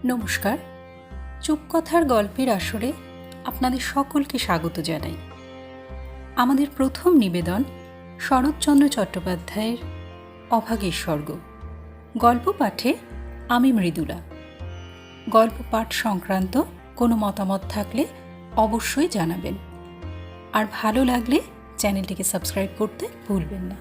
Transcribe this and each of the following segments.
নমস্কার। চুপকথার গল্পের আসরে আপনাদের সকলকে স্বাগত জানাই। আমাদের প্রথম নিবেদন শরৎচন্দ্র চট্টোপাধ্যায়ের অভাগীর স্বর্গ। গল্প পাঠে আমি মৃদুলা। গল্প পাঠ সংক্রান্ত কোনো মতামত থাকলে অবশ্যই জানাবেন, আর ভালো লাগলে চ্যানেলটিকে সাবস্ক্রাইব করতে ভুলবেন না।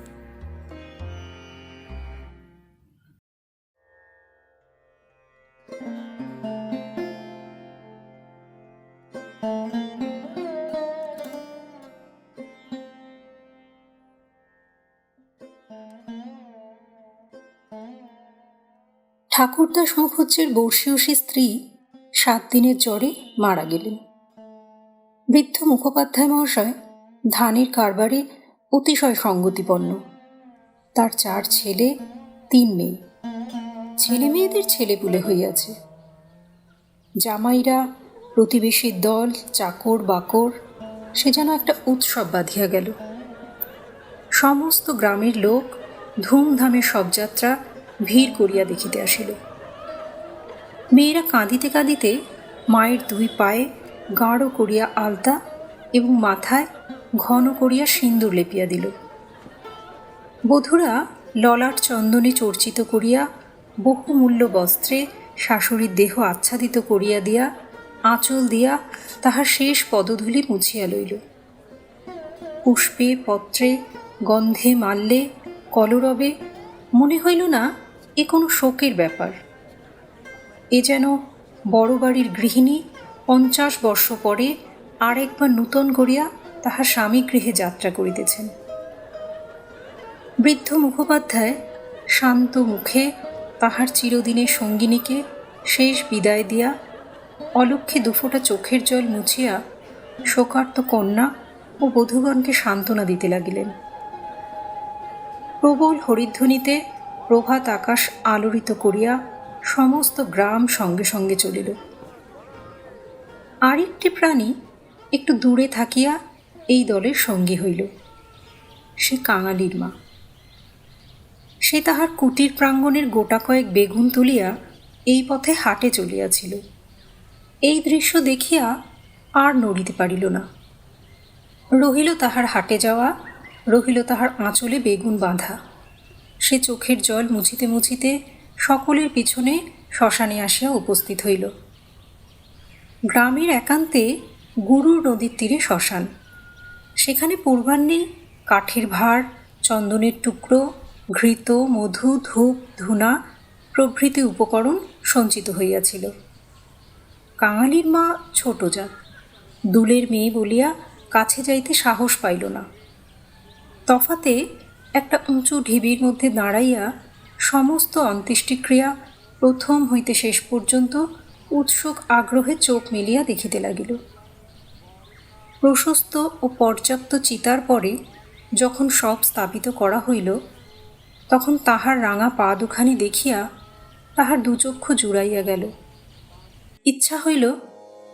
ঠাকুরদাস মুখুজ্জের বর্ষীয়সী স্ত্রী 7 দিনের জ্বরে মারা গেলেন। বৃদ্ধ মুখোপাধ্যায় মহাশয় ধানের কারবারে অতিশয় সঙ্গতিপন্ন। তার 4 ছেলে 3 মেয়ে। ছেলে মেয়েদের ছেলেপুলে হইয়াছে। জামাইরা, প্রতিবেশীর দল, চাকর বাকর, সে যেন একটা উৎসব বাঁধিয়া গেল। সমস্ত গ্রামের লোক ধুমধামে শবযাত্রা ভিড় করিয়া দেখিতে আসিল। মেয়েরা কাঁদিতে কাঁদিতে মায়ের 2 পায়ে গাঢ় করিয়া আলতা এবং মাথায় ঘন করিয়া সিন্দুর লেপিয়া দিল। বধূরা ললাট চন্দনে চর্চিত করিয়া বহুমূল্য বস্ত্রে শাশুড়ির দেহ আচ্ছাদিত করিয়া দিয়া আঁচল দিয়া তাহার শেষ পদধূলি মুছিয়া লইল। পুষ্পে পত্রে গন্ধে মাল্যে কলরবে মনে হইল না এ কোনো শোকের ব্যাপার। এ যেন বড় বাড়ির গৃহিণী 50 বর্ষ পরে আর একবার নূতন করিয়া তাহার স্বামী গৃহে যাত্রা করিতেছেন। বৃদ্ধ মুখোপাধ্যায় শান্ত মুখে তাহার চিরদিনের সঙ্গিনীকে শেষ বিদায় দিয়া অলক্ষ্যে 2 ফোঁটা চোখের জল মুছিয়া শোকার্ত কন্যা ও বধূগণকে সান্ত্বনা দিতে লাগিলেন। প্রবল হরিধ্বনিতে প্রভাত আকাশ আলোড়িত করিয়া সমস্ত গ্রাম সঙ্গে সঙ্গে চলিল। আরেকটি প্রাণী একটু দূরে থাকিয়া এই দলের সঙ্গী হইল। সে কাঙালির মা। সে তাহার কুটির প্রাঙ্গণের গোটা কয়েক বেগুন তুলিয়া এই পথে হাটে চলিয়াছিল। এই দৃশ্য দেখিয়া আর নড়িতে পারিল না। রহিল তাহার হাটে যাওয়া, রহিল তাহার আঁচলে বেগুন বাঁধা। সে চোখের জল মুছিতে মুছিতে সকলের পিছনে শ্মশানে আসিয়া উপস্থিত হইল। গ্রামের একান্তে গুরুর নদীর তীরে শ্মশান। সেখানে পূর্বাহ্নে কাঠের ভাঁড়, চন্দনের টুকরো, ঘৃত, মধু, ধূপ, ধূনা প্রভৃতি উপকরণ সঞ্চিত হইয়াছিল। কাঙালির মা ছোট জাত, দুলের মেয়ে বলিয়া কাছে যাইতে সাহস পাইল না। তফাতে একটা উঁচু ঢিবির মধ্যে দাঁড়াইয়া সমস্ত অন্ত্যেষ্টিক্রিয়া প্রথম হইতে শেষ পর্যন্ত উৎসুক আগ্রহে চোখ মেলিয়া দেখিতে লাগিল। প্রশস্ত ও পর্যাপ্ত চিতার পরে যখন সব স্থাপিত করা হইল, তখন তাহার রাঙা পা দুখানি দেখিয়া তাহার 2 চক্ষু জুড়াইয়া গেল। ইচ্ছা হইল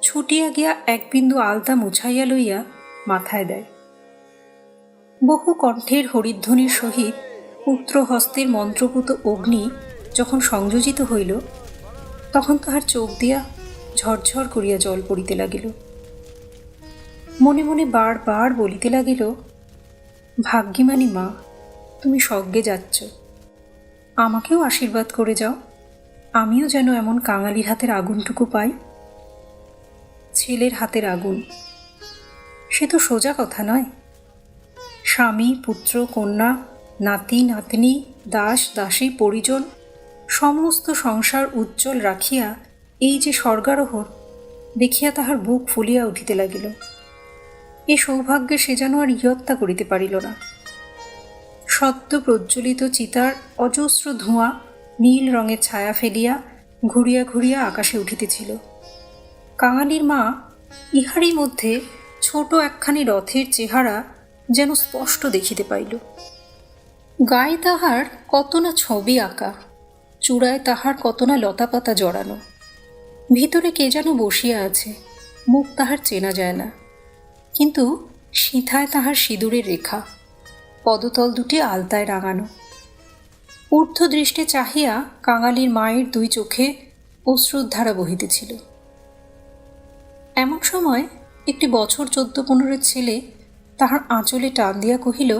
ছুটিয়া গিয়া 1 বিন্দু আলতা মুছাইয়া লইয়া মাথায় দেয়। বহু কণ্ঠের হরিধ্বনির সহিত পুত্র হস্তের মন্ত্রপুত অগ্নি যখন সংযোজিত হইল, তখন তাহার চোখ দিয়া ঝরঝর করিয়া জল পড়িতে লাগিল। মনে মনে বারবার বলিতে লাগিল, ভাগ্যিমানী মা, তুমি স্বর্গে যাচ্ছ, আমাকেও আশীর্বাদ করে যাও, আমিও যেন এমন কাঙালির হাতের আগুনটুকু পাই। ছেলের হাতের আগুন, সে তো সোজা কথা নয়। স্বামী, পুত্র, কন্যা, নাতি নাতনি, দাস দাসী, পরিজন সমস্ত সংসার উজ্জ্বল রাখিয়া এই যে স্বর্গারোহণ দেখিয়া তাহার বুক ফুলিয়া উঠিতে লাগিল। এ সৌভাগ্যে সে যেন আর ইয়ত্তা করিতে পারিল না। সদ্য প্রজ্বলিত চিতার অজস্র ধোঁয়া নীল রঙের ছায়া ফেলিয়া ঘুরিয়া ঘুরিয়া আকাশে উঠিতেছিল। কাঙালির মা ইহারই মধ্যে ছোট একখানি রথের চেহারা যেন স্পষ্ট দেখিতে পাইল। গায়ে তাহার কত না ছবি আঁকা, চূড়ায় তাহার কত না লতাপাতা জড়ানো। ভিতরে কে যেন বসিয়া আছে, মুখ তাহার চেনা যায় না, কিন্তু সিঁথায় তাহার সিঁদুরের রেখা, পদতল দুটি আলতায় রাঙানো। ঊর্ধ্ব দৃষ্টে চাহিয়া কাঙালির মায়ের 2 চোখে অশ্রুধারা বহিতেছিল। এমন সময় একটি বছর 14-15 ছেলে তাহার আঁচলে টান দিয়া কহিল,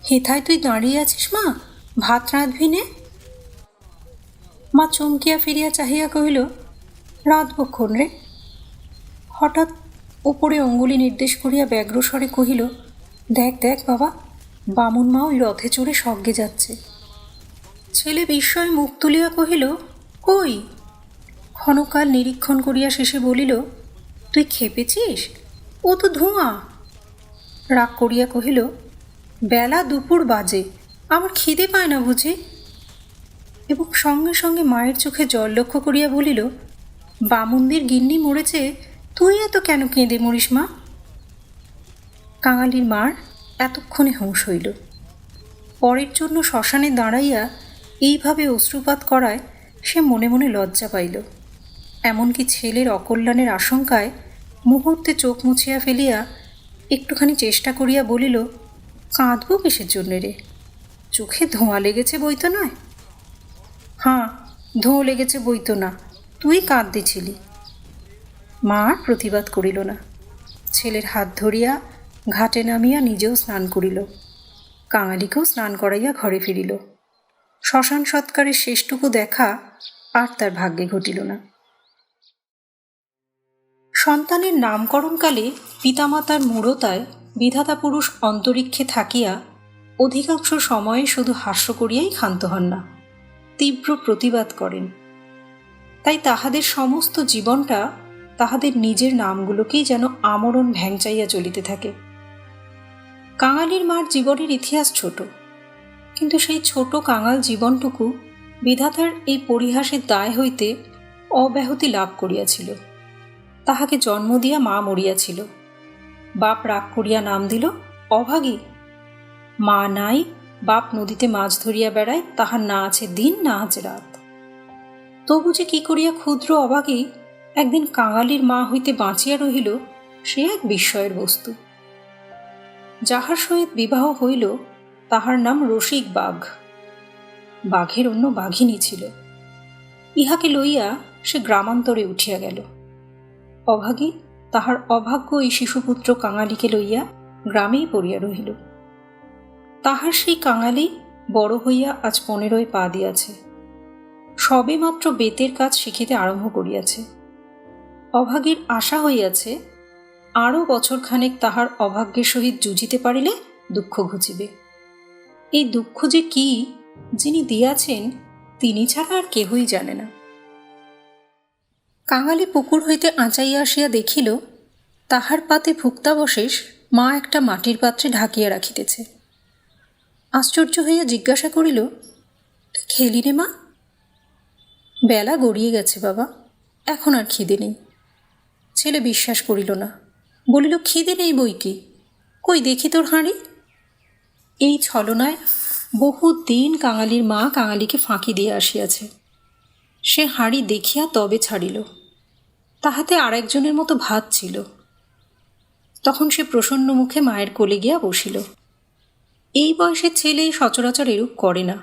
হেথায় তুই দাঁড়িয়ে আছিস মা, ভাত রাঁধবি নে? মা চমকিয়া ফিরিয়া চাহিয়া কহিল, রাঁধবক্ষণ রে। হঠাৎ ওপরে অঙ্গুলি নির্দেশ করিয়া ব্যগ্রস্বরে কহিল, দেখ দেখ বাবা, বামুন মা ওই রথে চড়ে স্বর্গে যাচ্ছে। ছেলে বিস্ময়ে মুখ তুলিয়া কহিল, কই? ক্ষণকাল নিরীক্ষণ করিয়া শেষে বলিল, তুই খেপেছিস? ও তো ধোঁয়া। রাগ করিয়া কহিল, বেলা দুপুর বাজে, আমার খিদে পায় না বুঝি? এবং সঙ্গে সঙ্গে মায়ের চোখে জল লক্ষ্য করিয়া বলিল, বামুনদের গিন্নি মরেছে, তুই এত কেন কেঁদে মরিস মা? কাঙালির মার এতক্ষণে হুঁশ হইল। পরের জন্য শ্মশানে দাঁড়াইয়া এইভাবে অশ্রুপাত করায় সে মনে মনে লজ্জা পাইল। এমনকি ছেলের অকল্যাণের আশঙ্কায় মুহূর্তে চোখ মুছিয়া ফেলিয়া একটুখানি চেষ্টা করিয়া বলিল, কাঁদব কিসের জন্যে রে? চোখে ধোঁয়া লেগেছে বই তো নয়? হাঁ, ধোঁ লেগেছে বই তো না, তুই কাঁদতেছিলি। মা আর প্রতিবাদ করিল না। ছেলের হাত ধরিয়া ঘাটে নামিয়া নিজেও স্নান করিল, কাঙালিকেও স্নান করাইয়া ঘরে ফিরিল। শ্মশান সৎকারের শেষটুকু দেখা আর তার ভাগ্যে ঘটিল না। সন্তানের নামকরণকালে পিতামাতার মূঢ়তায় বিধাতা পুরুষ অন্তরিক্ষে থাকিয়া অধিকাংশ সময়ে শুধু হাস্য করিয়াই ক্ষান্ত হন না, তীব্র প্রতিবাদ করেন। তাই তাহাদের সমস্ত জীবনটা তাহাদের নিজের নামগুলোকেই যেন আমরণ ভ্যাংচাইয়া চলিতে থাকে। কাঙালির মার জীবনের ইতিহাস ছোট, কিন্তু সেই ছোট কাঙাল জীবনটুকু বিধাতার এই পরিহাসের দায় হইতে অব্যাহতি লাভ করিয়াছিল। তাহাকে জন্ম দিয়া মা মরিয়াছিল, বাপ রাগ করিয়া নাম দিল অভাগী। মা নাই, বাপ নদীতে মাছ ধরিয়া বেড়ায়, তাহার না আছে দিন না আছে রাত। তবু যে কি করিয়া ক্ষুদ্র অভাগী একদিন কাঙালির মা হইতে বাঁচিয়া রহিল, সে এক বিস্ময়ের বস্তু। যাহার সহিত বিবাহ হইল তাহার নাম রসিক বাঘ। বাঘের অন্য বাঘিনী ছিল। ইহাকে লইয়া সে গ্রামান্তরে উঠিয়া গেল। অভাগী তাহার অভাগ্য এই শিশুপুত্র কাঙালিকে লইয়া গ্রামেই পড়িয়া রহিল। তাহার সেই কাঙালি বড় হইয়া আজ 15 পা দিয়াছে। সবে মাত্র বেতের কাজ শিখিতে আরম্ভ করিয়াছে। অভাগীর আশা হইয়াছে আরও বছরখানেক তাহার অভাগ্যের সহিত জুজিতে পারিলে দুঃখ ঘুচিবে। এই দুঃখ যে কি, যিনি দিয়াছেন তিনি ছাড়া আর কেহই জানে না। কাঙালি পুকুর হইতে আঁচাইয়া আসিয়া দেখিল তাহার পাতে ভুক্তাবশেষ মা একটা মাটির পাত্রে ঢাকিয়া রাখিতেছে। আশ্চর্য হইয়া জিজ্ঞাসা করিল, তুই খেলি রে মা? বেলা গড়িয়ে গেছে বাবা, এখন আর খিদে নেই। ছেলে বিশ্বাস করিল না, বলিল, খিদে নেই বই কি, কই দেখি তোর হাঁড়ি। এই ছলনায় বহু দিন কাঙালির মা কাঙালিকে ফাঁকি দিয়ে আসিয়াছে। সে হাঁড়ি দেখিয়া তবে ছাড়িল। তাহাতে আরেকজনের মতো ভাত ছিল। তখন সে প্রসন্ন মুখে মায়ের কোলে গিয়া বসিল। এই বয়সের ছেলে সচরাচর এরূপ করে না,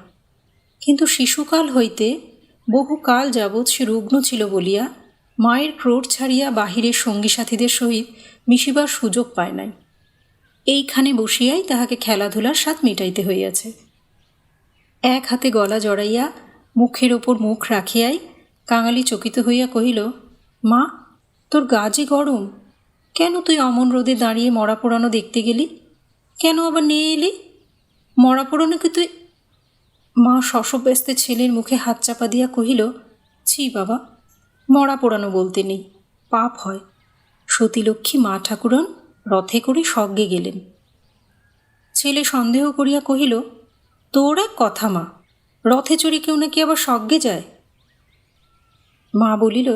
কিন্তু শিশুকাল হইতে বহুকাল যাবৎ সে রুগ্ন ছিল বলিয়া মায়ের ক্রোড় ছাড়িয়া বাহিরের সঙ্গী সাথীদের সহিত মিশিবার সুযোগ পায় নাই। এইখানে বসিয়াই তাহাকে খেলাধুলার স্বাদ মেটাইতে হইয়াছে। এক হাতে গলা জড়াইয়া মুখের ওপর মুখ রাখিয়াই কাঙালি চকিত হইয়া কহিল, মা, তোর গা যে গরম, কেন তুই অমন রোদে দাঁড়িয়ে মরা পোড়ানো দেখতে গেলি? কেন আবার নিয়ে এলি? মরা পোড়ানো কি তুই? মা শশব্যস্তে ছেলের মুখে হাত চাপা দিয়া কহিল, ছি বাবা, মরা পোড়ানো বলতে নেই, পাপ হয়। সতীলক্ষ্মী মা ঠাকুরন রথে করে স্বর্গে গেলেন। ছেলে সন্দেহ করিয়া কহিল, তোর এক কথা মা, রথে চড়ি কেউ নাকি আবার স্বর্গে যায়? মা বলিল,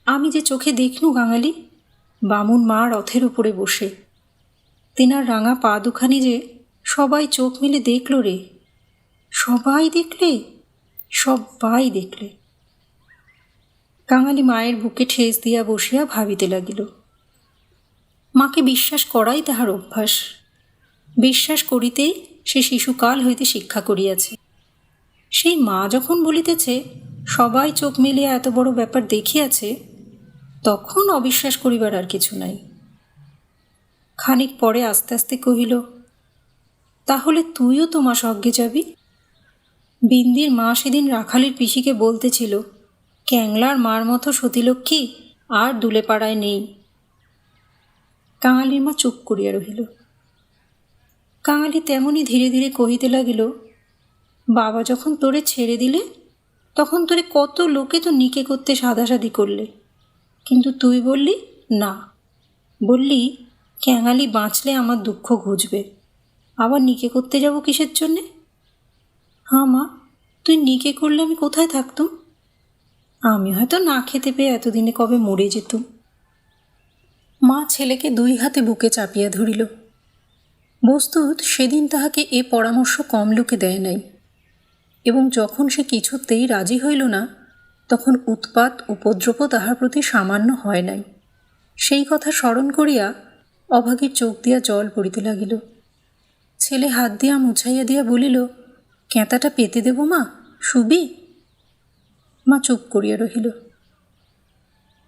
আমি যে চোখে দেখনু কাঙালি, বামুন মা রথের উপরে বসে, তেনার রাঙা পা দুখানি যে সবাই চোখ মেলে দেখল রে, সবাই দেখলে, সবাই দেখলে। কাঙালি মায়ের বুকে ঠেস দিয়া বসিয়া ভাবিতে লাগিল। মাকে বিশ্বাস করাই তাহার অভ্যাস। বিশ্বাস করিতেই সে শিশুকাল হইতে শিক্ষা করিয়াছে। সেই মা যখন বলিতেছে সবাই চোখ মেলিয়া এত বড় ব্যাপার দেখিয়াছে, তখন অবিশ্বাস করিবার আর কিছু নাই। খানিক পরে আস্তে আস্তে কহিল, তাহলে তুইও তো মা স্বর্গে যাবি? বিন্দির মা সেদিন রাখালির পিসিকে বলতেছিল, ক্যাংলার মার মতো সতীলক্ষ্মী আর দুলেপাড়ায় নেই। কাঙালির মা চুপ করিয়া রহিল। কাঙালি তেমনি ধীরে ধীরে কহিতে লাগিল, বাবা যখন তোরে ছেড়ে দিলে, তখন তোরে কত লোকে তো নিকে করতে সাদাসাদি করলে, কিন্তু তুই বললি না। বললি ক্যাঙালি বাঁচলে আমার দুঃখ ঘুচবে, আবার নিকে করতে যাব কিসের জন্যে? হ্যাঁ মা, তুই নিকে করলে আমি কোথায় থাকতুম? আমি হয়তো না খেতে পেয়ে এতদিনে কবে মরে যেতুম। মা ছেলেকে দুই হাতে বুকে চাপিয়া ধরিল। বস্তুত সেদিন তাহাকে এ পরামর্শ কম লোকে দেয় নাই, এবং যখন সে কিছুতেই রাজি হইল না, তখন উৎপাত উপদ্রব তাহার প্রতি সামান্য হয় নাই। সেই কথা স্মরণ করিয়া অভাগীর চোখ দিয়া জল পড়িতে লাগিল। ছেলে হাত দিয়া মুছাইয়া দিয়া বলিল, ক্যাঁতাটা পেতে দেব মা, শুবি? মা চুপ করিয়া রহিল।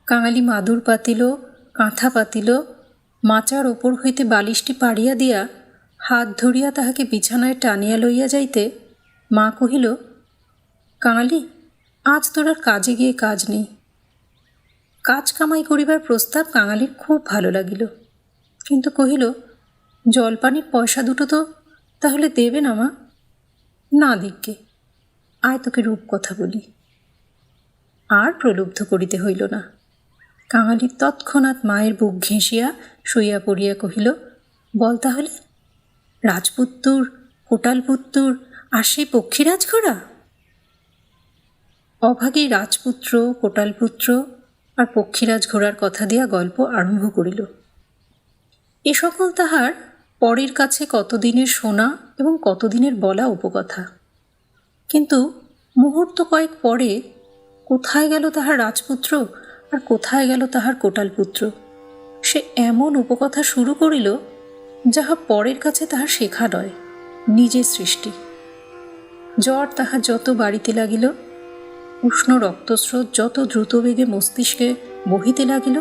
কাঙালি মাদুর পাতিল, কাঁথা পাতিল, মাচার ওপর হইতে বালিশটি পাড়িয়া দিয়া হাত ধরিয়া তাহাকে বিছানায় টানিয়া লইয়া যাইতে মা কহিল, কাঙালি, আজ তোর আর কাজে গিয়ে কাজ নেই। কাজ কামাই করিবার প্রস্তাব কাঙালির খুব ভালো লাগিল, কিন্তু কহিল, জলপানির পয়সা দুটো তো তাহলে দেবে না মা? না দিককে, আয় তোকে রূপকথা বলি। আর প্রলুব্ধ করিতে হইল না। কাঙালি তৎক্ষণাৎ মায়ের বুক ঘেঁষিয়া শুইয়া পড়িয়া কহিল, বল তাহলে, রাজপুত্তুর, কোটালপুত্তুর আর সেই পক্ষীরাজ ঘোড়া? অভাগী রাজপুত্র, কোটালপুত্র আর পক্ষীরাজ ঘোড়ার কথা দিয়া গল্প আরম্ভ করিল। এ সকল তাহার পরের কাছে কতদিনের শোনা এবং কতদিনের বলা উপকথা। কিন্তু মুহূর্ত কয়েক পরে কোথায় গেল তাহার রাজপুত্র আর কোথায় গেল তাহার কোটালপুত্র? সে এমন উপকথা শুরু করিল, যাহা পরের কাছে তাহার শেখা নয়, নিজের সৃষ্টি। জ্বর তাহার যত বাড়িতে লাগিল, উষ্ণ রক্তস্রোত যত দ্রুতবেগে মস্তিষ্কে বহিতে লাগিল,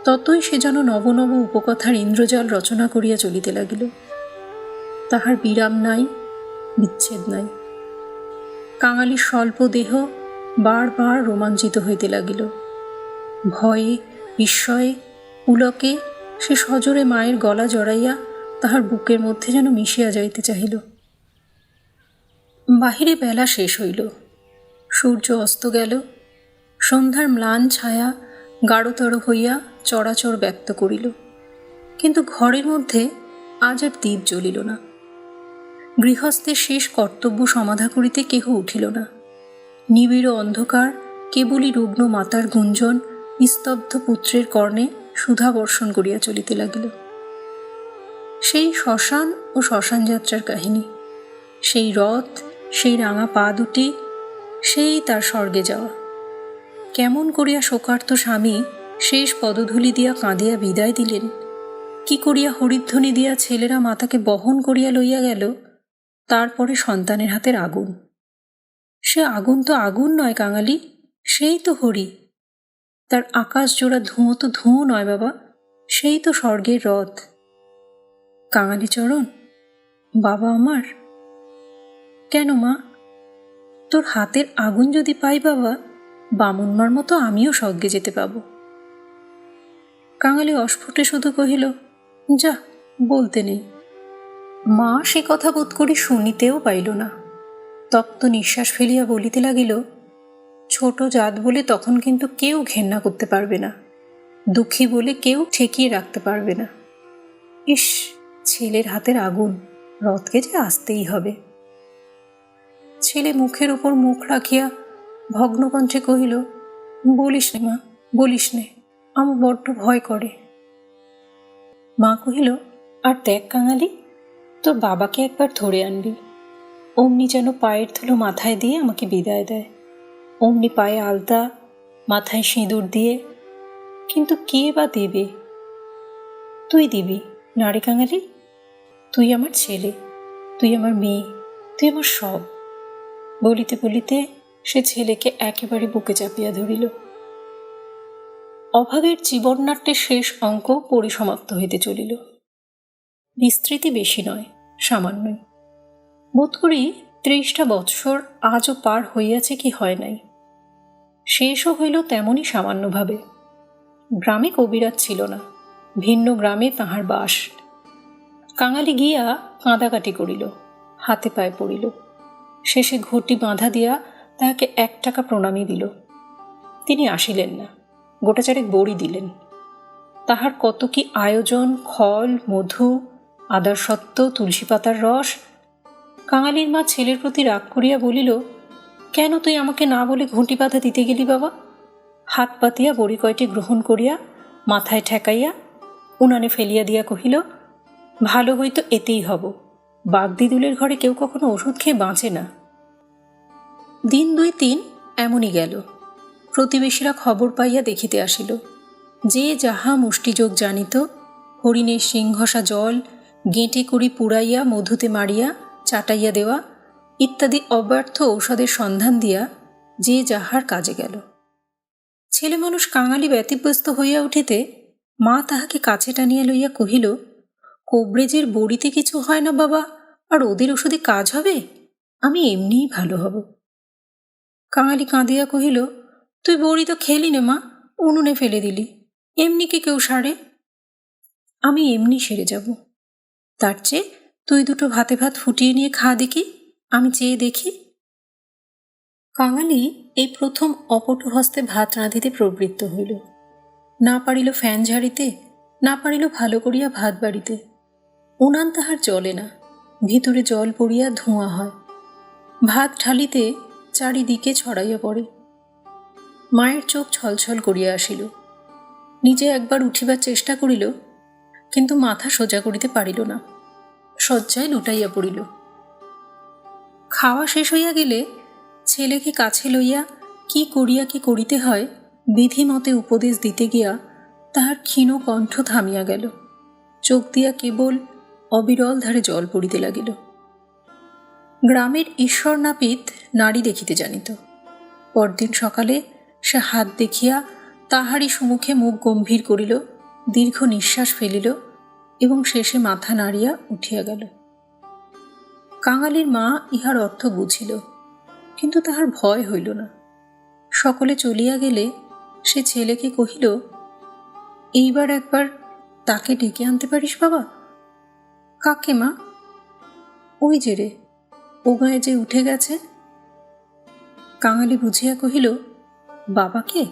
ততই সে যেন নব নব উপকথার ইন্দ্রজাল রচনা করিয়া চলিতে লাগিল। তাহার বিরাম নাই, বিচ্ছেদ নাই। কাঙালির স্বল্প দেহ বারবার রোমাঞ্চিত হইতে লাগিল। ভয়ে, বিস্ময়ে, পুলকে সে সজোরে মায়ের গলা জড়াইয়া তাহার বুকের মধ্যে যেন মিশিয়া যাইতে চাহিল। বাহিরে বেলা শেষ হইল, সূর্য অস্ত গেল, সন্ধ্যার ম্লান ছায়া গাঢ়তর হইয়া চরাচর ব্যক্ত করিল, কিন্তু ঘরের মধ্যে আজ আর দীপ জ্বলিল না। গৃহস্থের শেষ কর্তব্য সমাধা করিতে কেহ উঠিল না। নিবিড় অন্ধকার কেবলই রুগ্ন মাতার গুঞ্জন নিস্তব্ধ পুত্রের কর্ণে সুধা বর্ষণ করিয়া চলিতে লাগিল। সেই শ্মশান ও শ্মশান যাত্রার কাহিনী, সেই রথ, সেই রাঙা পা দুটি, সেই তার স্বর্গে যাওয়া। কেমন করিয়া শোকার্ত স্বামী শেষ পদধূলি দিয়া কাঁদিয়া বিদায় দিলেন, কি করিয়া হরিধ্বনি দিয়া ছেলেরা মাতাকে বহন করিয়া লইয়া গেল, তারপরে সন্তানের হাতের আগুন। সে আগুন তো আগুন নয় কাঙালি, সেই তো হরি। তার আকাশ জোড়া ধুঁয়ো তো ধুঁয়ো নয় বাবা, সেই তো স্বর্গের রথ। কাঙালি চরণ, বাবা আমার। কেন মা, তোর হাতের আগুন যদি পাই বাবা, বামুনমার মতো আমিও স্বর্গে যেতে পাবো। কাঙালি অস্ফুটে শুধু কহিল, যা, বলতে নেই। মা সে কথা বোধ করি শুনিতেও পাইল না। তপ্ত নিঃশ্বাস ফেলিয়া বলিতে লাগিল, ছোট জাত বলে তখন কিন্তু কেউ ঘেন্না করতে পারবে না, দুঃখী বলে কেউ ঠেকিয়ে রাখতে পারবে না। ইস, ছেলের হাতের আগুন, রথকে যে আসতেই হবে। ছেলে মুখের উপর মুখ রাখিয়া ভগ্নকণ্ঠে কহিল, বলিস নে মা, বলিস নে, আমার বড্ড ভয় করে। মা কহিল, আর দেখ কাঙালি, তোর বাবাকে একবার ধরে আনবি। অমনি যেন পায়ের ধুলো মাথায় দিয়ে আমাকে বিদায় দেয়, অমনি পায়ে আলতা, মাথায় সিঁদুর দিয়ে। কিন্তু কে বা দেবে? তুই দিবি না রে কাঙালি? তুই আমার ছেলে, তুই আমার মেয়ে, তুই আমার সব। বলিতে বলিতে সে ছেলেকে একেবারে বুকে চাপিয়া ধরিল। অভাগের জীবননাট্যের শেষ অঙ্ক পরিসমাপ্ত হইতে চলিল। বিস্তৃতি বেশি নয়, সামান্যই। বোধ করি 30টা বৎসর আজও পার হইয়াছে কি হয় নাই। শেষও হইল তেমনই সামান্যভাবে। গ্রামে কবিরাজ ছিল না, ভিন্ন গ্রামে তাহার বাস। কাঙালি গিয়া কাঁদাকাটি করিল, হাতে পায়ে পড়িল। শেষে ঘটি বাঁধা দিয়া তাহাকে 1 টাকা প্রণামী দিল। তিনি আসিলেন না, গোটাচারেক বড়ি দিলেন। তাহার কত কি আয়োজন, খল, মধু, আদার সত্ত্ব, তুলসী পাতার রস। কাঙালির মা ছেলের প্রতি রাগ করিয়া বলিল, কেন তুই আমাকে না বলে ঘটি বাঁধা দিতে গেলি বাবা? হাত পাতিয়া বড়ি কয়টি গ্রহণ করিয়া মাথায় ঠেকাইয়া উনানে ফেলিয়া দিয়া কহিল, ভালো হইতো এতেই হব। বাগদিদুলের ঘরে কেউ কখনো ওষুধ খেয়ে বাঁচে না। দিন 2-3 এমনই গেল। প্রতিবেশীরা খবর পাইয়া দেখিতে আসিল। যে যাহা মুষ্টিযোগ জানিত, হরিণের সিংহসা জল গেঁটে করি পুড়াইয়া মধুতে মারিয়া চাটাইয়া দেওয়া ইত্যাদি অব্যর্থ ঔষধের সন্ধান দিয়া যে যাহার কাজে গেল। ছেলে মানুষ কাঙালি ব্যতিব্যস্ত হইয়া উঠিতে মা তাহাকে কাছে টানিয়া লইয়া কহিল, কোবরেজের বড়িতে কিছু হয় না বাবা, আর ওদের ওষুধে কাজ হবে? আমি এমনিই ভালো হব। কাঙালি কাঁদিয়া কহিল, তুই বড়ি তো খেলি নে মা, উনুনে ফেলে দিলি। এমনি কি কেউ সারে? আমি এমনি সেরে যাব। তার চেয়ে তুই 2টো ভাতে ভাত ফুটিয়ে নিয়ে খা দেখি, আমি চেয়ে দেখি। কাঙালি এই প্রথম অপটু হস্তে ভাত রাঁধিতে প্রবৃত্ত হইল। না পারিল ফ্যান ঝাড়িতে, না পারিল ভালো করিয়া ভাত বাড়িতে। উনান তাহার জ্বলে না, ভিতরে জল পড়িয়া ধোঁয়া হয়। ভাত ঢালিতে চারিদিকে ছড়াইয়া পড়ে। মায়ের চোখ ছলছল করিয়া আসিল। নিজে একবার উঠিবার চেষ্টা করিল, কিন্তু মাথা সোজা করিতে পারিল না, শয্যায় লুটাইয়া পড়িল। খাওয়া শেষ হইয়া গেলে ছেলেকে কাছে লইয়া কি করিয়া কি করিতে হয় বিধিমতে উপদেশ দিতে গিয়া তাহার ক্ষীণ কণ্ঠ থামিয়া গেল। চোখ দিয়া কেবল অবিরল ধারে জল পড়িতে লাগিল। গ্রামের ঈশ্বর নাপিত নারী দেখিতে জানিত। পরদিন সকালে সে হাত দেখিয়া তাহারই সম্মুখে মুখ গম্ভীর করিল, দীর্ঘ নিঃশ্বাস ফেলিল এবং শেষে মাথা নাড়িয়া উঠিয়া গেল। কাঙালির মা ইহার অর্থ বুঝিল, কিন্তু তাহার ভয় হইল না। সকলে চলিয়া গেলে সে ছেলেকে কহিল, এইবার একবার তাকে ডেকে আনতে পারিস বাবা? কাকে মা? ওই যে রে, ও গায়ে যে উঠে গেছে। কাঙালি বুঝিয়া কহিল, বাবাকে?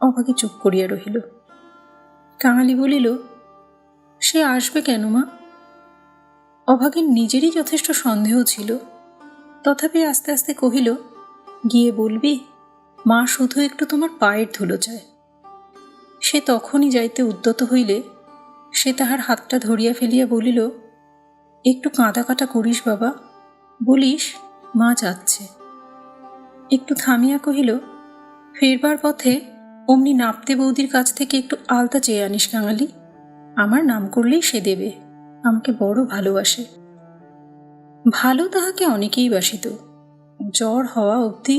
অভাগী চুপ করিয়া রহিল। কাঙালি বলিল, সে আসবে কেন মা? অভাগীর নিজেরই যথেষ্ট সন্দেহ ছিল, তথাপি আস্তে আস্তে কহিল, গিয়ে বলবি মা শুধু একটু তোমার পায়ের ধুলো চায়। সে তখনই যাইতে উদ্যত হইলে সে তাহার হাতটা ধরিয়া ফেলিয়া বলিল, একটু কাঁদা কাটা করিস বাবা, বলিস মা যাচ্ছে। একটু থামিয়া কহিল, ফেরবার পথে অমনি নাপতে বৌদির কাছ থেকে একটু আলতা চেয়ে আনিস কাঙালি। আমার নাম করলেই সে দেবে, আমাকে বড় ভালোবাসে। ভালো তাহাকে অনেকেই বাসিত। জ্বর হওয়া অবধি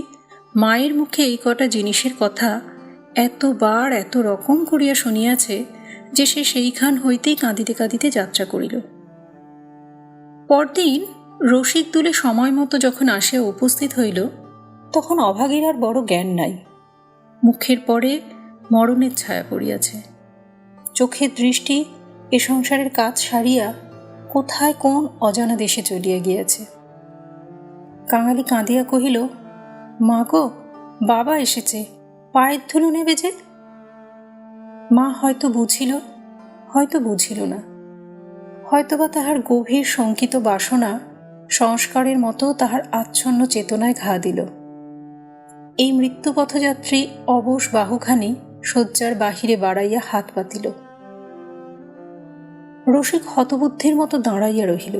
মায়ের মুখে এই কটা জিনিসের কথা এতবার এত রকম করিয়া শুনিয়াছে যে সে সেইখান হইতেই কাঁদিতে কাঁদিতে যাত্রা করিল। পরদিন রসিক দুলে সময় মতো যখন আসিয়া উপস্থিত হইল, তখন অভাগীর আর বড় জ্ঞান নাই। মুখের পরে মরণের ছায়া পড়িয়াছে। চোখের দৃষ্টি এ সংসারের কাজ সারিয়া কোথায় কোন অজানা দেশে চলিয়া গিয়াছে। কাঙালি কাঁদিয়া কহিল, মা গো, বাবা এসেছে, পায়ের ধুলো নেবে যে। মা হয়তো বুঝিল, হয়তো বুঝিল না। হয়তোবা তাহার গভীর শঙ্কিত বাসনা সংস্কারের মতো তাহার আচ্ছন্ন চেতনায় ঘা দিল। এই মৃত্যুপথযাত্রী অবশ বাহুখানি শয্যার বাহিরে বাড়াইয়া হাত পাতিল। রসিক হতবুদ্ধির মতো দাঁড়াইয়া রহিল।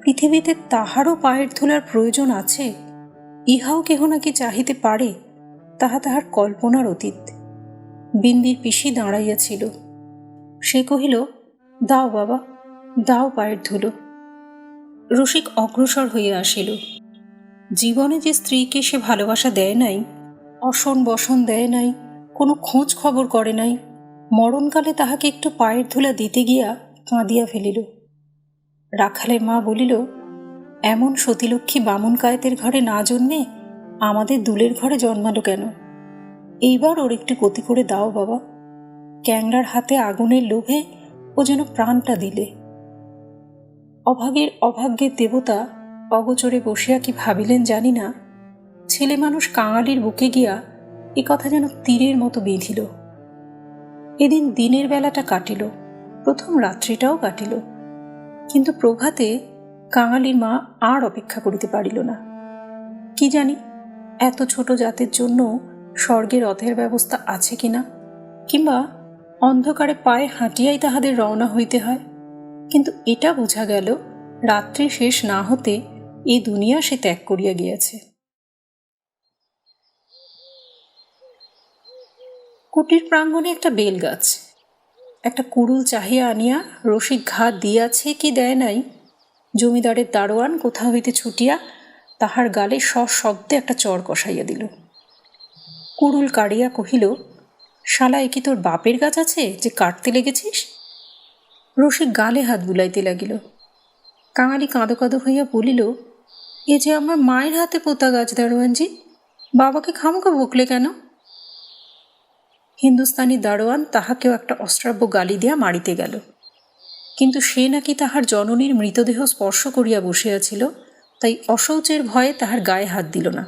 পৃথিবীতে তাহারও পায়ের ধুলার প্রয়োজন আছে, ইহাও কেহ নাকি চাহিতে পারে, তাহা তাহার কল্পনার অতীত। বিন্দির পিসি দাঁড়াইয়াছিল। সে কহিল, দাও বাবা, দাও পায়ের ধুলো। রসিক অগ্রসর হইয়া আসিল। জীবনে যে স্ত্রীকে সে ভালোবাসা দেয় নাই, অসন বসন দেয় নাই, কোনো খোঁজ খবর করে নাই, মরণকালে তাহাকে একটু পায়ের ধুলা দিতে গিয়া কাঁদিয়া ফেলিল। রাখালের মা বলিল, এমন সতীলক্ষ্মী বামুন কায়েতের ঘরে না জন্মে আমাদের দুলের ঘরে জন্মালো কেন? এইবার ওর একটু গতি করে দাও বাবা। ক্যাংড়ার হাতে আগুনের লোভে ও যেন প্রাণটা দিলে। অভাগ্যের দেবতা অগোচরে বসিয়া কি ভাবিলেন জানি না, ছেলে মানুষ কাঙালির বুকে গিয়া এ কথা যেন তীরের মতো বিঁধিল। এদিন দিনের বেলাটা কাটিল, প্রথম রাত্রিটাও কাটিল, কিন্তু প্রভাতে কাঙালির মা আর অপেক্ষা করিতে পারিল না। কি জানি এত ছোট জাতের জন্য স্বর্গে রথের ব্যবস্থা আছে কিনা, কিংবা অন্ধকারে পায়ে হাঁটিয়াই তাহাদের রওনা হইতে হয়। কিন্তু এটা বোঝা গেল, রাত্রি শেষ না হতে এই দুনিয়া সে ত্যাগ করিয়া গিয়াছে। কুটির প্রাঙ্গণে একটা বেল গাছ। একটা কুড়ুল চাহিয়া আনিয়া রসিক ঘা দিয়াছে কি দেয় নাই, জমিদারের দারোয়ান কোথা হইতে ছুটিয়া তাহার গালে সশব্দে একটা চর কষাইয়া দিল। কুড়ুল কাড়িয়া কহিল, শালা, এ কি তোর বাপের গাছ আছে যে কাটতে লেগেছিস? রসিক গালে হাত বুলাইতে লাগিল। কাঙালি কাঁদো কাঁদো হইয়া বলিল, এ যে আমার মায়ের হাতে পোতা গাছ দারোয়ানজি, বাবাকে খামোখা বকলে কেন? হিন্দুস্তানি দারোয়ান তাহাকেও একটা অশ্রাব্য গালি দিয়া মারিতে গেল, কিন্তু সে নাকি তাহার জননীর মৃতদেহ স্পর্শ করিয়া বসিয়াছিল, তাই অশৌচের ভয়ে তাহার গায়ে হাত দিল না।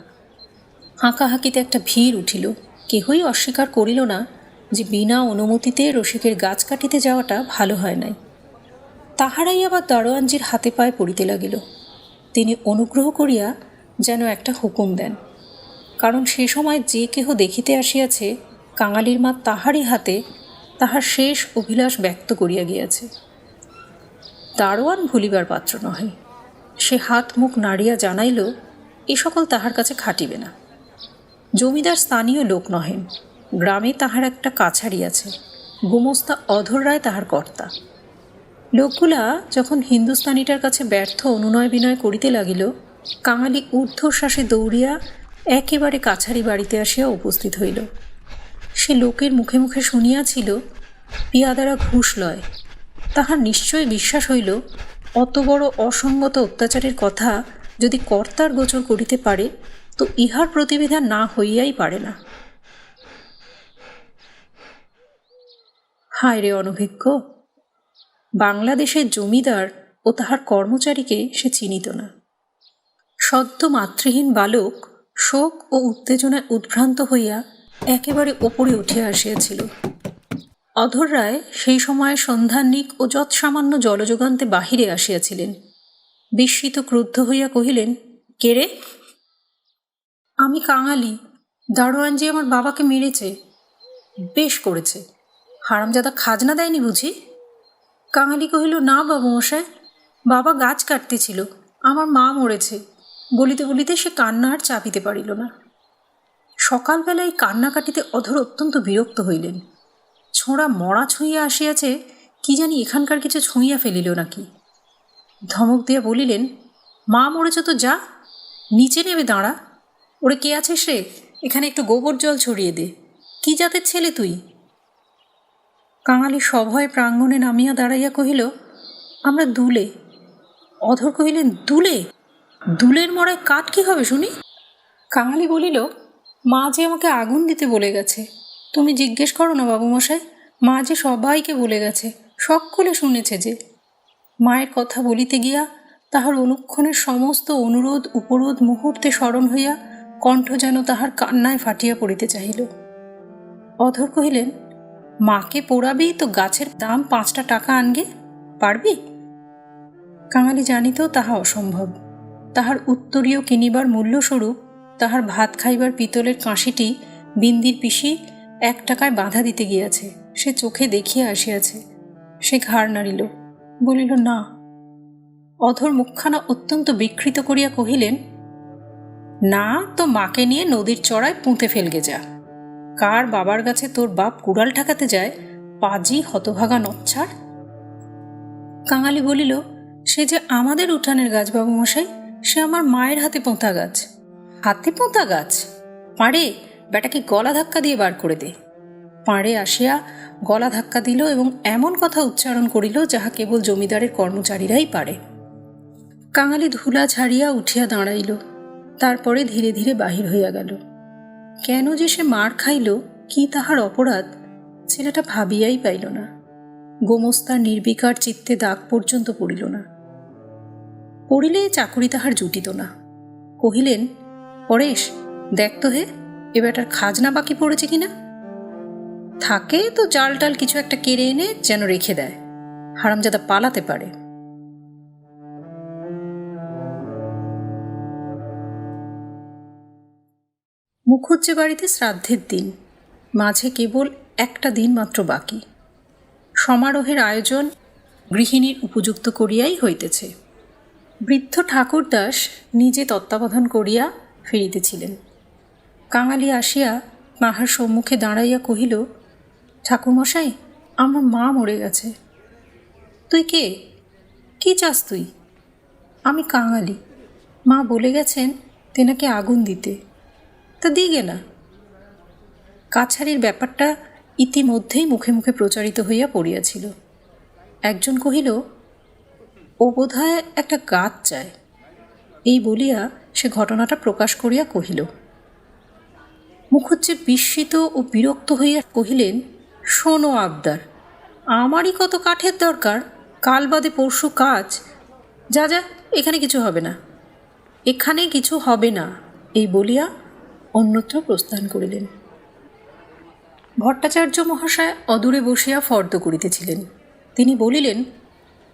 হাঁকাহাঁকিতে একটা ভিড় উঠিল। কেহই অস্বীকার করিল না যে বিনা অনুমতিতে রসিকের গাছ কাটিতে যাওয়াটা ভালো হয় নাই। তাহারাই আবার দারোয়ানজির হাতে পায়ে পড়িতে লাগিল। তিনি অনুগ্রহ করিয়া যেন একটা হুকুম দেন, কারণ সে সময় যে কেহ দেখিতে আসিয়াছে কাঙালির মা তাহারই হাতে তাহার শেষ অভিলাষ ব্যক্ত করিয়া গিয়াছে। দারোয়ান ভুলিবার পাত্র নহে। সে হাত মুখ নাড়িয়া জানাইল, এ সকল তাহার কাছে খাটিবে না। জমিদার স্থানীয় লোক নহেন, গ্রামে তাহার একটা কাছারি আছে, গুমস্তা অধর রায় তাহার কর্তা। লোকগুলা যখন হিন্দুস্তানিটার কাছে ব্যর্থ অনুনয় বিনয় করিতে লাগিল, কাঙালি ঊর্ধ্বশ্বাসে দৌড়িয়া একেবারে কাছারি বাড়িতে আসিয়া উপস্থিত হইল। সে লোকের মুখে মুখে শুনিয়াছিল পিয়াদারা ঘুষ লয়। তাহার নিশ্চয় বিশ্বাস হইল, অত বড় অসঙ্গত অত্যাচারের কথা যদি কর্তার গোচর করিতে পারে, তো ইহার প্রতিবিধান না হইয়াই পারে না। হায় রে অনভিজ্ঞ! বাংলাদেশের জমিদার ও তাহার কর্মচারীকে সে চিনিত না। সদ্য মাতৃহীন বালক শোক ও উত্তেজনায় উদ্ভ্রান্ত হইয়া একেবারে ওপরে উঠিয়া আসিয়াছিল। অধর রায় সেই সময় সন্ধানিক ও যৎসামান্য জলযোগান্তে বাহিরে আসিয়াছিলেন। বিস্মিত ক্রুদ্ধ হইয়া কহিলেন, কে রে? আমি কাঙালি। দারোয়ানজি আমার বাবাকে মেরেছে। বেশ করেছে, হারামজাদা খাজনা দেয়নি বুঝি? কাঙালি কহিল, না বাবু মশাই, বাবা গাছ কাটতেছিল, আমার মা মরেছে। বলিতে বলিতে সে কান্না আর চাপিতে পারিল না। সকালবেলায় কান্না কাটিতে অধর অত্যন্ত বিরক্ত হইলেন। ছোঁড়া মরা ছুঁইয়া আসিয়াছে, কি জানি এখানকার কিছু ছুঁইয়া ফেলিল নাকি। ধমক দিয়া বলিলেন, মা মরেছ তো যা, নিচে নেবে দাঁড়া। ওরে কে আছিস রে, এখানে একটু গোবর জল ছড়িয়ে দে। কি জাতের ছেলে তুই? কাঙালি সভয়ে প্রাঙ্গণে নামিয়া দাঁড়াইয়া কহিল, আমরা দুলে। অধর কহিলেন, দুলে? দুলের মরায় কাঠ কি হবে শুনি? কাঙালি বলিল, মা যে আমাকে আগুন দিতে বলে গেছে। তুমি জিজ্ঞেস করো না বাবুমশাই, মা যে সবাইকে বলে গেছে, সকলে শুনেছে যে। মায়ের কথা বলিতে গিয়া তাহার অনুক্ষণের সমস্ত অনুরোধ উপরোধ মুহূর্তে স্মরণ হইয়া কণ্ঠ যেন তাহার কান্নায় ফাটিয়া পড়িতে চাহিল। অধর কহিলেন, মাকে পোড়াবি তো গাছের দাম 5টা টাকা আনগে, পারবি? কাঙালি জানিত তাহা অসম্ভব। তাহার উত্তরীয় কিনিবার মূল্যস্বরূপ তাহার ভাত খাইবার পিতলের কাঁসিটি বিন্দির পিসি 1 টাকায় বাঁধা দিতে গিয়াছে, সে চোখে দেখিয়া আসিয়াছে। সে ঘাড় নাড়িল, বলিল, না। অধর মুখখানা অত্যন্ত বিকৃত করিয়া কহিলেন, না তো মাকে নিয়ে নদীর চড়ায় পুঁতে ফেলগে যা। কার বাবার কাছে তোর বাপ কুড়াল ঠেকাতে যায়, পাজি হতভাগা নচ্ছাড়। কাঙালি বলিল, সে যে আমাদের উঠানের গাছ বাবুমশাই, সে আমার মায়ের হাতে পোঁতা গাছ। হাতে পোঁতা গাছ? পাড়ে বেটাকে গলা ধাক্কা দিয়ে বার করে দে। পাড়ে আসিয়া গলা ধাক্কা দিল এবং এমন কথা উচ্চারণ করিল যাহা কেবল জমিদারের কর্মচারীরাই পারে। কাঙালি ধুলা ঝাড়িয়া উঠিয়া দাঁড়াইল, তারপরে ধীরে ধীরে বাহির হইয়া গেল। কেন যে সে মার খাইল, কি তাহার অপরাধ, ছেলেটা ভাবিয়াই পাইল না। গোমস্তার নির্বিকার চিত্তে দাগ পর্যন্ত পড়িল না। পড়িলে চাকুরি তাহার জুটিত না। কহিলেন, পরেশ, দেখ তো হে, এ বেটার খাজনা বাকি পড়েছে কিনা। থাকে তো জাল টাল কিছু একটা কেড়ে এনে যেন রেখে দেয়, হারামজাদা পালাতে পারে। মুখুজ্জে বাড়িতে শ্রাদ্ধের দিন, মাঝে কেবল একটা দিন মাত্র বাকি। সমারোহের আয়োজন গৃহিণীর উপযুক্ত করিয়াই হইতেছে। বৃদ্ধ ঠাকুরদাস নিজে তত্ত্বাবধান করিয়া ফিরিতেছিলেন। কাঙালি আসিয়া তাহার সম্মুখে দাঁড়াইয়া কহিল, ঠাকুরমশাই, আমার মা মরে গেছে। তুই কে? কি চাস তুই? আমি কাঙালি। মা বলে গেছেন তেনাকে আগুন দিতে, তা দিগে না। কাছারির ব্যাপারটা ইতিমধ্যেই মুখে মুখে প্রচারিত হইয়া পড়িয়াছিল। একজন কহিল, ও বোধহয় একটা গাছ চায়। এই বলিয়া সে ঘটনাটা প্রকাশ করিয়া কহিল। মুখুজ্জে বিস্মিত ও বিরক্ত হইয়া কহিলেন, শোনো আবদার, আমারই কত কাঠের দরকার, কাল বাদে পরশু কাজ। যা যা, এখানে কিছু হবে না, এখানে কিছু হবে না, এই বলিয়া অন্যত্র প্রস্থান করিলেন। ভট্টাচার্য মহাশয় অদূরে বসিয়া ফর্দ করিতেছিলেন। তিনি বলিলেন,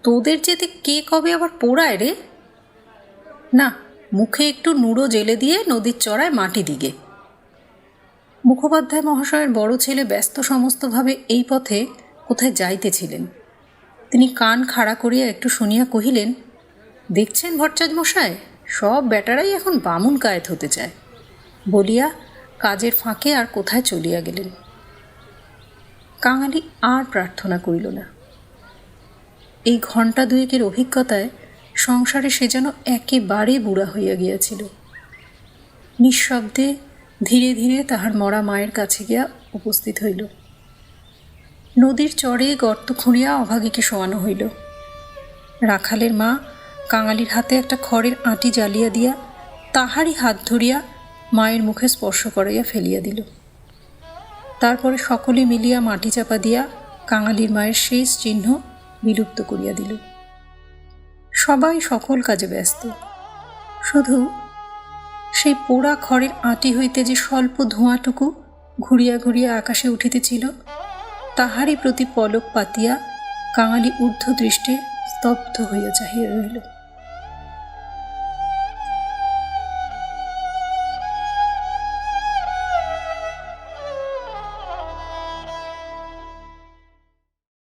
তোদের যেতে কে কবে আবার পোড়ায় রে? না, মুখে একটু নুড়ো জেলে দিয়ে নদীর চড়ায় মাটি দিগে। মুখোপাধ্যায় মহাশয়ের বড় ছেলে ব্যস্ত সমস্তভাবে এই পথে কোথায় যাইতেছিলেন। তিনি কান খাড়া করিয়া একটু শুনিয়া কহিলেন, দেখছেন ভট্টাচার্য মশাই, সব বেটারাই এখন বামুন কায়েত হতে চায়, বলিয়া কাজের ফাঁকে আর কোথায় চলিয়া গেলেন। কাঙালি আর প্রার্থনা করিল না। এই ঘণ্টা দুয়েকের অভিজ্ঞতায় সংসারে সে যেন একেবারে বুড়া হইয়া গিয়াছিল। নিঃশব্দে ধীরে ধীরে তাহার মরা মায়ের কাছে গিয়া উপস্থিত হইল। নদীর চরে গর্ত খুঁড়িয়া অভাগীকে শোয়ানো হইল। রাখালের মা কাঙালির হাতে একটা খড়ের আঁটি জ্বালিয়া দিয়া তাহারই হাত ধরিয়া মায়ের মুখে স্পর্শ করাইয়া ফেলিয়া দিল। তারপরে সকলে মিলিয়া মাটি চাপা দিয়া কাঙালির মায়ের শেষ চিহ্ন বিলুপ্ত করিয়া দিল। সবাই সকল কাজে ব্যস্ত, শুধু সেই পোড়া খড়ের আঁটি হইতে যে স্বল্প ধোঁয়াটুকু ঘুরিয়া ঘুরিয়া আকাশে উঠিতেছিল, তাহারই প্রতি পলক পাতিয়া কাঙালি ঊর্ধ্ব দৃষ্টে স্তব্ধ হইয়া চাহিয়া রহিল।